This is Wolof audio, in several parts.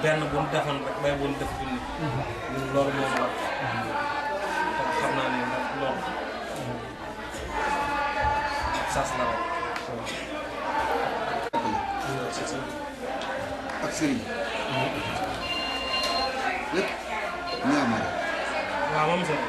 benn bu ñu defoon rek bay bu ñu def junni ñun loolu moo ñu war kon xam naa ne nag loolu sas la rek ak sëriñ lépp ñu amal waaw moom sëriñ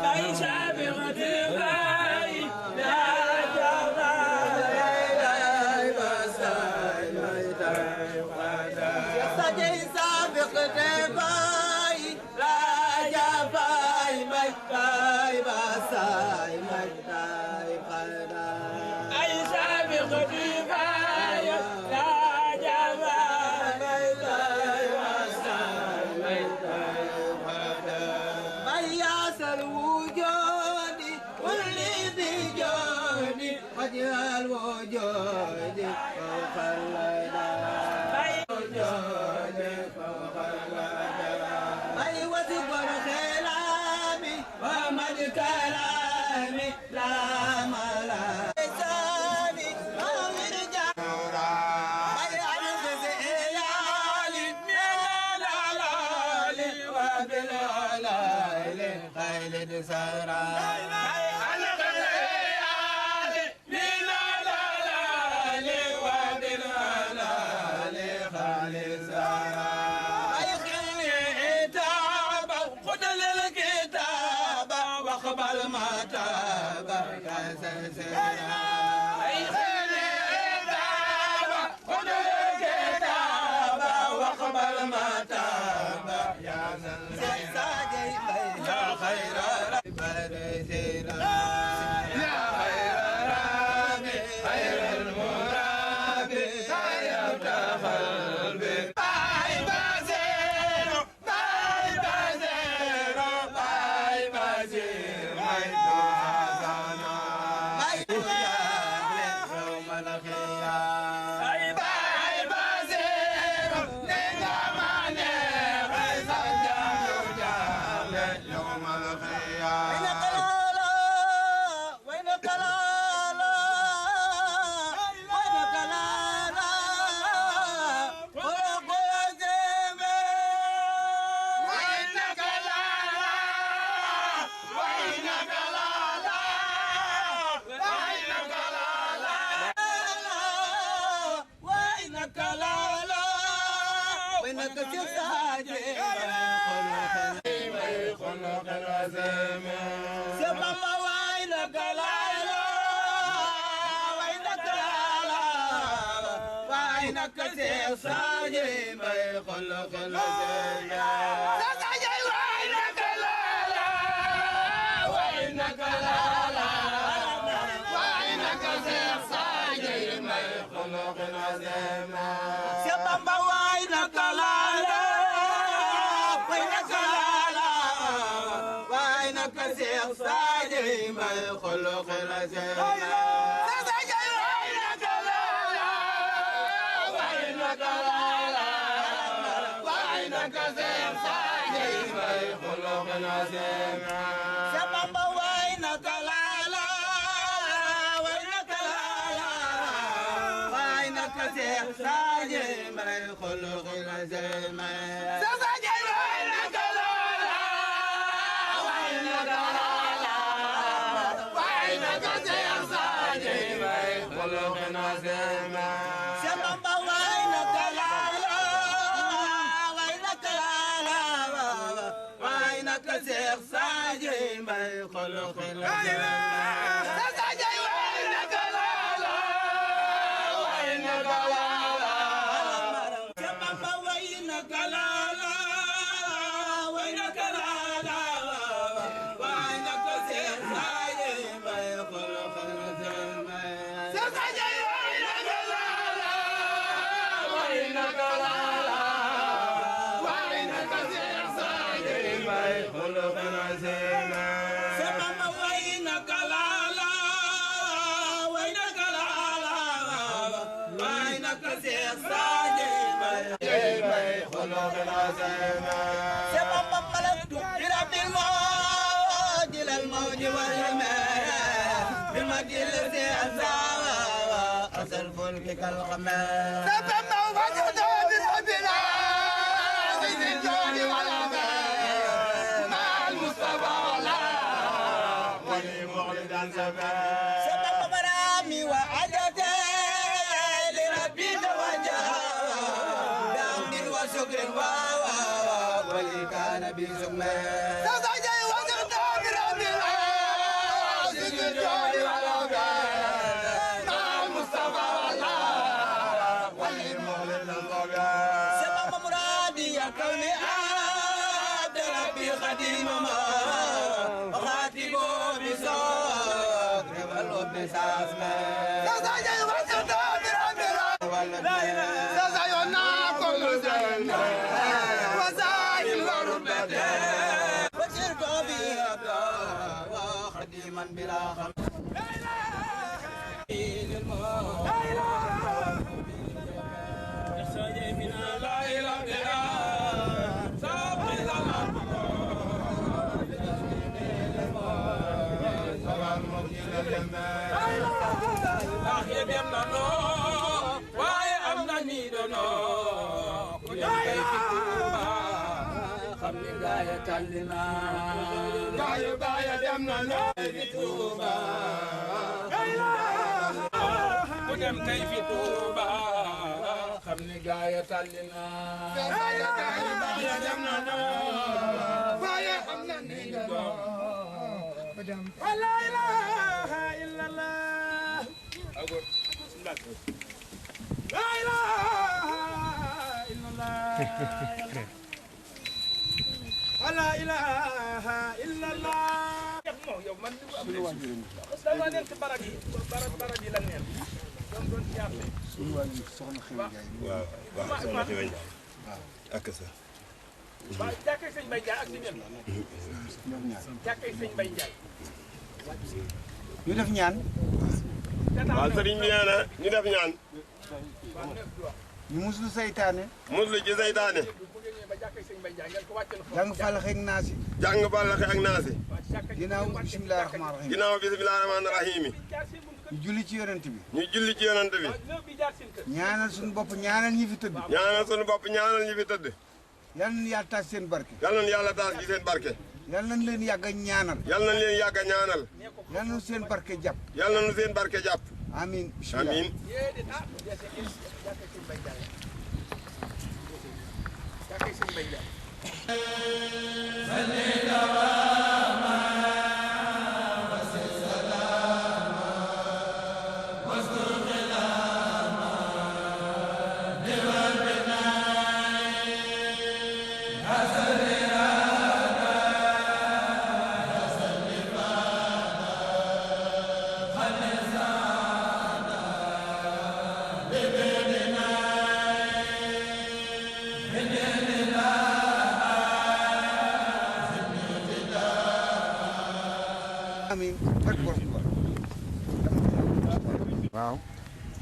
ليس بغدير لا جمال سجي سابق دبي لا جفاي مكاي بساي مكاي قدا أي سابق دبي لا جفاي مكاي بساي مكاي قدا مياس الوجود واللي ذي جودي وجه الوجود فوق الليلة كلامي لا ملا لساني أو رجع أي عرض زيالي من العلالي وبالعلالي خيل سرى أي عرض زيالي من العلالي وبالعلالي خيل سرى أي خلي عتاب خذ للكتاب واقبل ما تاب كسسنا أي خلي عتاب خذ الكتاب واقبل ما تاب يا سيدي يا خير ربنا يا خير ربي خير المرابي سيرت قلبي باي بازير باي بازير باي بازير ساجي ما يخلق الزمان ساجي وينك لالا وينك لالا وينك ساجي ما يخلق الزمان سبب وينك لالا وينك لالا وينك ساجي ما يخلق الزمان سبب وينك لالا وينك لالا وينك ساجي ما يخلق الزمان ساجي وينك لالا وينك لالا وينك ساجي ما يخلق الزمان سبب وينك لالا وينك لالا وينك ساجي ما يخلق الزمان ساجي وينك لالا وينك لالا سبب وينك لالا وينك لالا وينك ساجي ما يخلق الزمان ساجي وينك لالا وينك لالا وينك ساجي ما يخلق الزمان سبب وينك لالا وينك لالا وينك ساجي ما يخلق الزمان سبب ملكت برب الموج للموج والرمال بمجل الزعزعة أصل فلك كالغمام سبب موجود برب العزيز الجود والأمان مع المصطفى ولي مغلد عن زمان سبب مرامي وعدتي لربي توجها بأمن وشكر ولي كان بسكمان ñu def ñaan. waaw sëriñ bi nee na ñu def ñaan. ñu muslu saytaane. muslu ci saytaane. jàng falaxe ak naasi. jàng falaxe ak naasi. ginnaaw bisimilah rahmaani rahiim. ginnaaw bisimilah rahmaani rahiim. ñu julli ci yonent bi. ñu julli ci yonent bi. ñaanal suñu bopp ñaanal ñi fi tëdd. ñaanal suñu bopp ñaanal ñi fi tëdd. yal nañu yàlla taas seen barke. yal nañu yàlla taas ci seen barke. yal nañu leen yàgg a ñaanal. yal nañu leen yàgg a ñaanal. yal nañu seen barke jàpp. yal nañu seen barke jàpp. amiin bisimilah amiin. waaw.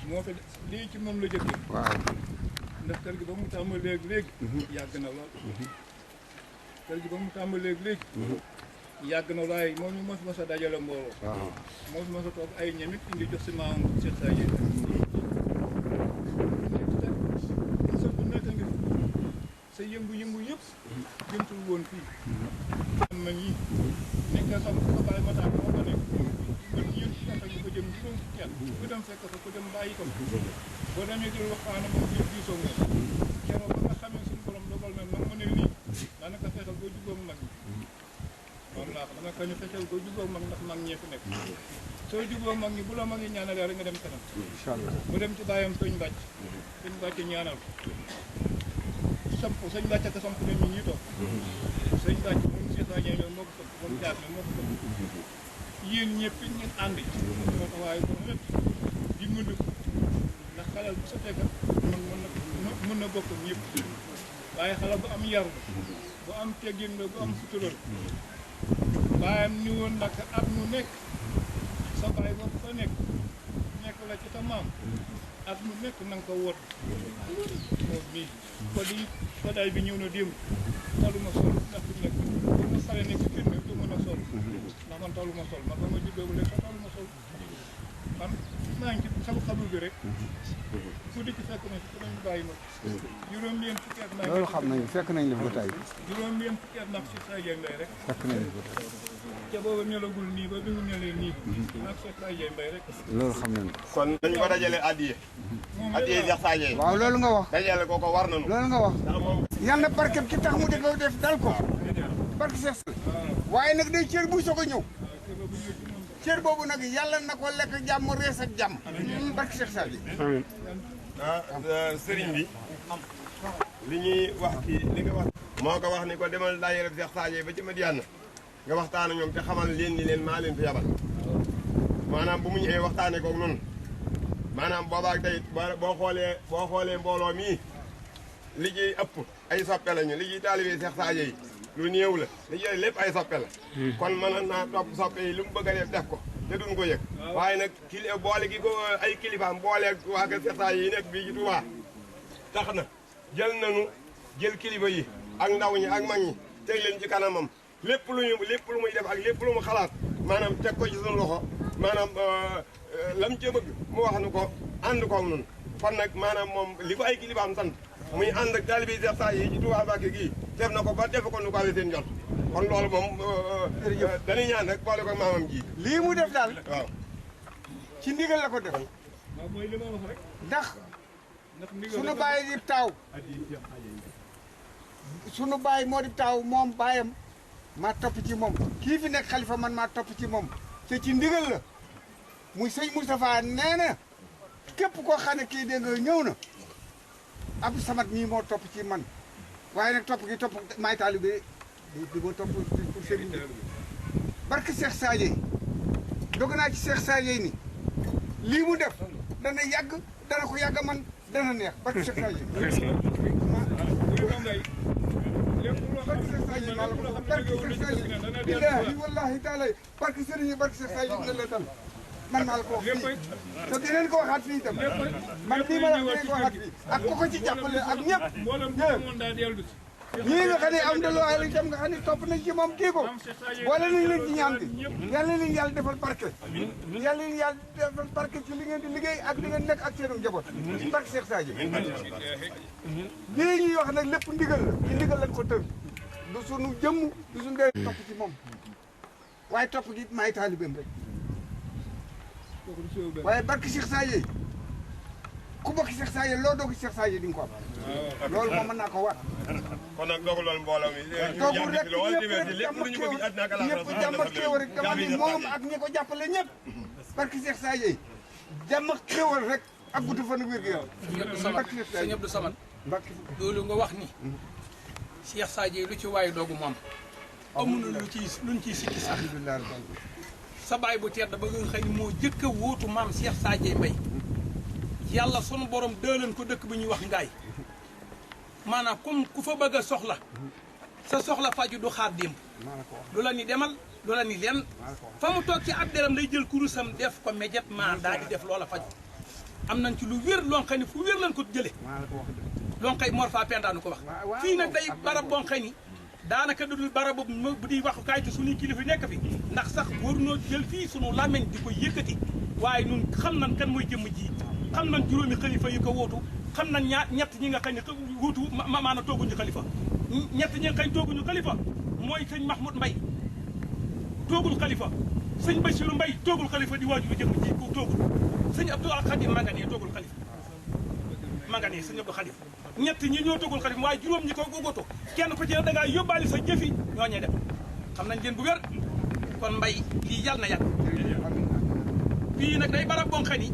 moo fi lii ci moom la jëkkee. waaw. ndax kër gi ba mu tàmbalee léegi. yàgg na lool. kër gi ba mu tàmbalee léegi. yàgg na waaye moom ñu mos a dajale mbooloo. waaw. mos a toog ay ñamit indi jox si maam seen saa yéen. sa bu nekk ngi sa yëngu-yëngu yëpp. jëntul woon fii. am na ñii. nekk xam ko bàyyi ma taal moo ko nekk. ñun ñun ñu ko jëm juróom fukki at. ku dem fekk ko ku dem bàyyi ko. boo demee di waxtaan moom ñëpp diisoo nga. keroog ba nga xamee suñu borom dogal na nag mu ne nii. daanaka fexeel boo jubóog mag ñi. loolu laa xam danga ko ñu fexeel boo jubóog mag ndax mag ñee fi nekk. soo jubóog mag ñi bu la mag ñi ñaanalee rek nga dem kanam. incha allah mu dem ci bàyyam sëñ bàcc. sëñ bàcc ñaanal ko. samp sëñ bàcc ak samp ne ñu ñuy toog. sëñ bàcc moom si saa ñëw moo ko topp moom jaar na moo ko topp. yéen ñëpp ngeen ànd ci. moo ko waaye moom lépp di mënd ko ndax xalal bu sa tega mën na bokk ñëpp waaye xalal bu am yaru bu am teggin la bu am sutural baayam ni woon nag at mu nekk sa baay ba fa nekk la ci sa maam at mu nekk na nga ko wóor moom mii ko day bi ñëw na démb taluma sol ndax du nekk bu ma xale nekk ci kër du mën a sol ndax man taluma sol man ba ma juddoo léegi sax taluma sol man maa ngi ci xabu bi rek fu dikk fekk na ci ku nañu bàyyi ma juróom-ñeent fukki at naa loolu xam nañu fekk nañ la fa tey juróom-ñeent fukki at nag si saa yéen lay rek fekk nañ la fa tey ca booba ñëlagul nii ba bi mu ñëlee nii ak sa saa yéen lay rek loolu xam nañu kon dañu ko dajale addiye addiye Cheikh Sadio waaw loolu nga wax dajale ko war nañu loolu nga wax yàlla barke ki tax mu di ko def dal ko barke Cheikh waaye nag day cër buy soog a ñëw cër boobu nag yàlla na ko lekk jàmm rees ak jàmm barke Cheikh Sadio sëriñ bi li ñuy wax kii li nga wax moo ko wax ni ko demal daayira Cheikh Sadio ba ci Madiyana nga waxtaan ak ñoom te xamal leen ni leen maa leen fi yabal maanaam bu mu ñëwee waxtaanee koog noonu maanaam boobaag tey boo xoolee mbooloo mii li ciy ëpp ay soppe lañu li ciy taalibe Cheikh Sadio yi lu néew la li ciy lépp ay soppe la kon mën naa topp soppe yi lu mu bëgg a def ko te duñ ko yëg waaye nag boole gi ko ay kilifaam boole waa kër Cheikh Sadio yi nekk bii ci Touba tax na jël kilifa yi ak ndaw ñi ak mag ñi teg leen ci kanamam lépp lu muy def ak lépp lu mu xalaat maanaam teg ko ci suñu loxo maanaam lam ca bëgg mu wax nu ko ànd koog noonu kon nag maanaam moom li ko ay kilifaam sant muy ànd ak taalibe yi Cheikh Sadio yi ci Touba Mbacké gii def na ko ba def ko nu ko awee seen jot kon loolu moom dañuy ñaan rek boole ko maamam ji lii mu def daal waaw ci ndigal la ko def waaw mooy li ma wax rek ndax ndigal sunu baay di taaw sunu baay moo di taaw moom baayam maa topp ci moom kii fi nekk xalifa man maa topp ci moom te ci ndigal la muy sëñ Moustapha nee na képp koo xam ne kii dégg nga ñëw na Abdou Samad mii moo topp ci man waaye nag topp gi topp maay taalibe di ma topp pour sëriñ bi barke Cheikh Sadio dog naa ci Cheikh Sadio ni lii mu def dana yàgg dana ko yàgg man dana neex barke Cheikh Sadio billahi wallahi taala barke sëriñ yi barke Cheikh Sadio dina la dal man maa la ko wax fii te dinañ ko waxaat fii itam man lii ma la dinañ ko waxaat fii ak ku ko ci jàppale ak ñëpp ñii nga xam ne am da loo ay itam nga xam ne topp nañ ci moom kii ko boole nañ leen ci ñaan bi yàlla leen yàlla defal barke yàlla leen yàlla defal barke ci li ngeen di liggéey ak li ngeen nekk ak seenu njaboot barke Cheikh Sadio lii ñuy wax nag lépp ndigal la ci ndigal lañ ko tër du sunu jëmm du sunu dee topp ci moom waaye topp gi maay taalibeem rek waaye barke Cheikh Sadio ku bokk Cheikh Sadio loo doog Cheikh Sadio di nga ko am loolu moom mën naa ko waat kon nag dogu loolu mbooloo mi toogu rek ñëpp jàmm ak xéwal rek dama ni moom ak ñi ko jàppale ñëpp barke Cheikh Sadio jàmm ak xéwal rek ak gudd fan ak wér gu yaram sëñ Abdou Samad loolu nga wax ni Cheikh Sadio lu ci waaye doogu moom amuñu luñ ciy sikki sax sa baay bu tedd ba nga xëy ni moo jëkk a wóotu maam Cheikh Sadio Mbaye yàlla sunu borom dëleen ko dëkk bi ñuy wax ngaay maanaam comme ku fa bëgg a soxla sa soxla faju du xaar démb lu la ni demal lu la ni len fa mu toog ci ab deram day jël kurusam def ko immédiatement daal di def loola faju am nañ ci lu wér loo xam ne fu wér lañ ko jële loo xëy Mor Faa Pendaanu ko wax fii nag day barab boo xam ni daanaka dudul barab bu di waxukaay ci suñuy kilifa nekk fi ndax sax waruñoo jël fii sunu làmmiñ di ko yëkkati waaye ñun xam nañ kan mooy jëmm ji xam nañ juróomi xalifa yu ko wóotu xam nañ ñett ñi nga xam ne wuutu maanaam tooguñu xalifa ñett ñi nga xam ne tooguñu xalifa mooy sëñ Mahmoud Mbaye toogul xalifa sëñ Bassirou Mbaye toogul xalifa di waajuru jëmm ji ku toogul sëñ Abdou Khadim Mangane toogul xalifa Mangane sëñ Abdou Khadim ñett ñi ñoo toogul xalifa waaye juróom ñi ko gogoto kenn ko ci da ngaa yóbbaale sa jëfi ñooñee def xam nañ leen bu wér kon Mbaye lii yàlla na yàgg fii nag day barab boo xam ni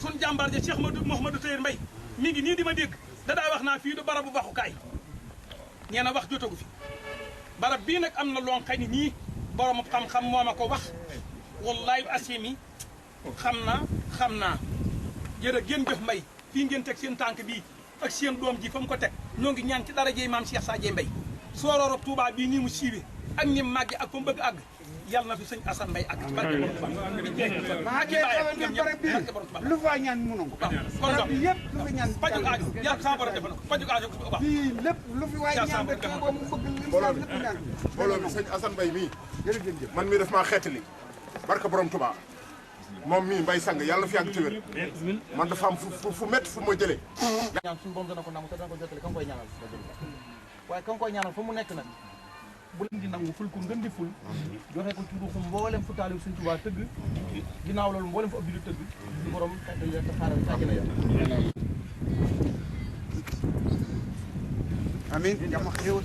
sun jàmbaar ja Cheikh Mouhamadou Tayer Mbaye mi ngi nii di ma dégg dadaa wax naa fii du barabu waxukaay nee na wax jotagu fi barab bii nag am na loo xam ne nii borom xam-xam moo ma ko wax wallahi asimi xam naa jërë ngeen jëf Mbaye fii ngeen teg seen tànk bii ak seen doom ji fa mu ko teg ñoo ngi ñaan ci dara jey maam Cheikh Sadio Mbaye sooroorob Touba bii nii mu siiwee ak ni màgge ak fa mu bëgg àgg yàlla na fi sëñ Assane Mbaye ak barke lu fa ñaan mënu ko barab bi yëpp lu fi ñaan faju aajo yàlla sa borom def na ko faju aajo bu baax fii lépp lu fi waay ñaan rek boo mu bëgg li lépp ñaan mbooloo mi sëñ Assane Mbaye mii jërëjëf man mii daf maa xeetali barke borom Touba moom mii Mbaye sang yàlla fi yàgg ci wér man dafa am fu métti fu ma jëlee ñaan suñu borom dana ko nangu te dana ko jottali ka nga koy ñaanal waaye ka nga koy ñaanal fa mu nekk nag bu leen di nangu ful ko ngën di ful joxe ko ci ruuxu mboolem fu taaliw Sëñ Tuubaa tëgg ginnaaw loolu mboolem fu ab jullit tëgg suñu borom tàggal leen te xaaral tàgg na yàlla amiin jàmm xéewal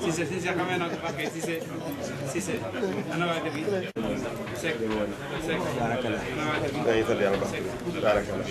Cissé xamee naa ko parce que Cissé ana waa kër gi Seck barakalla dañuy sant yàlla baax barakalla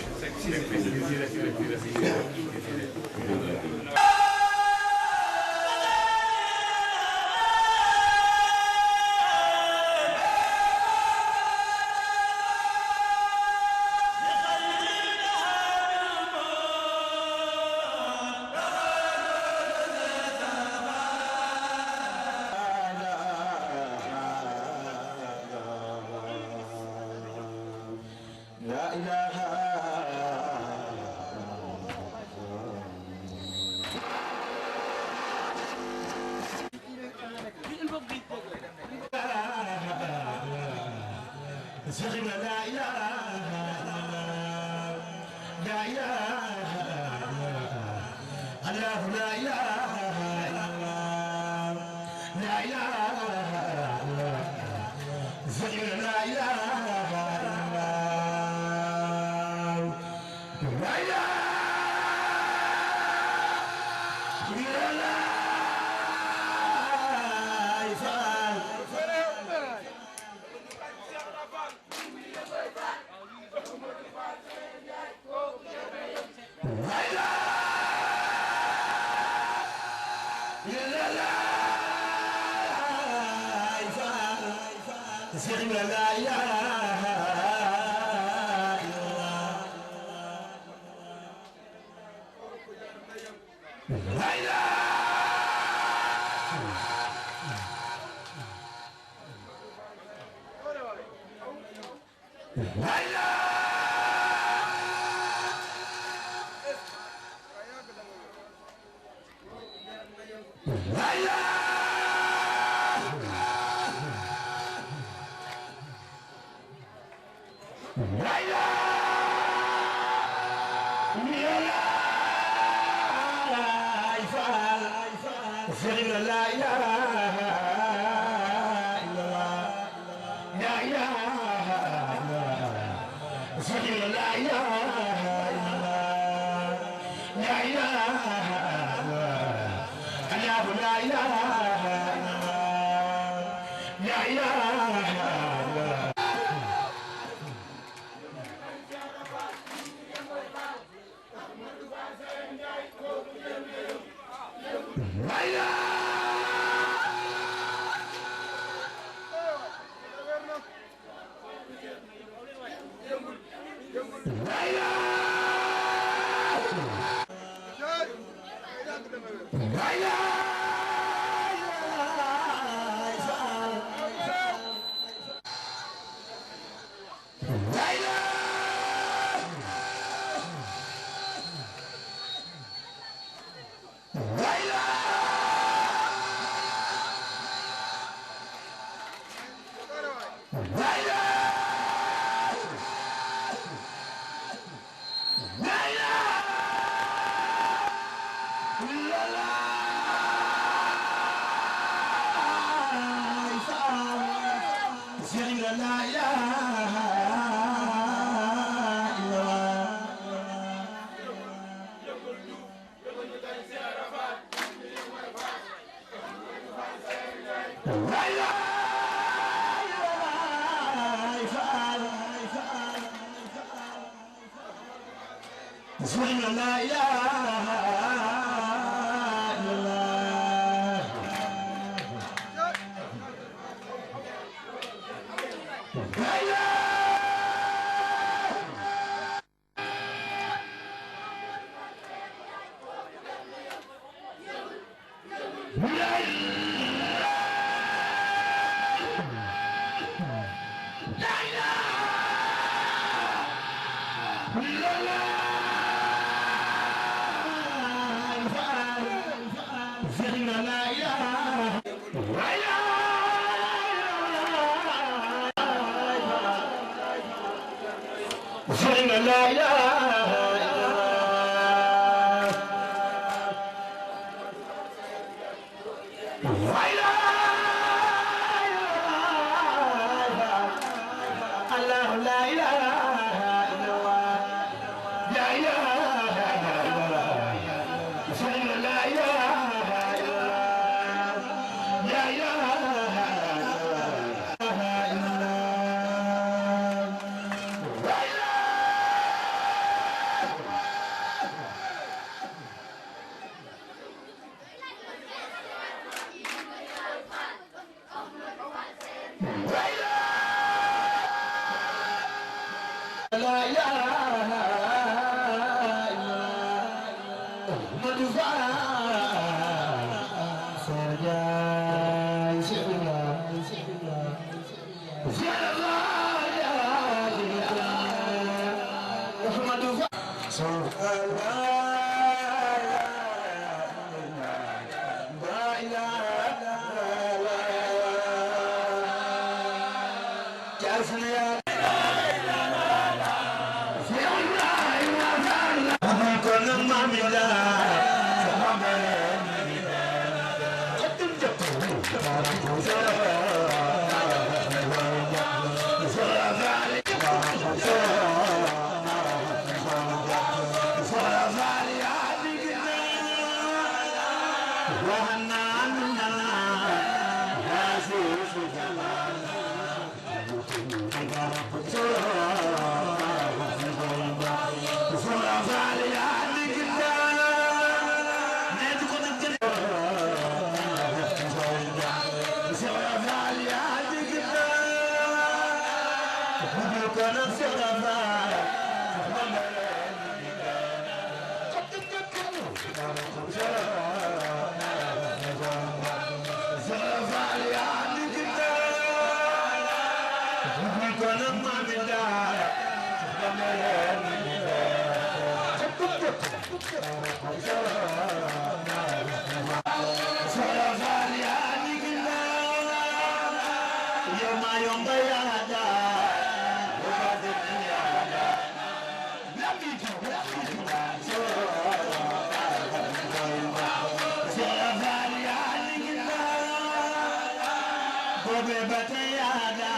Batayada,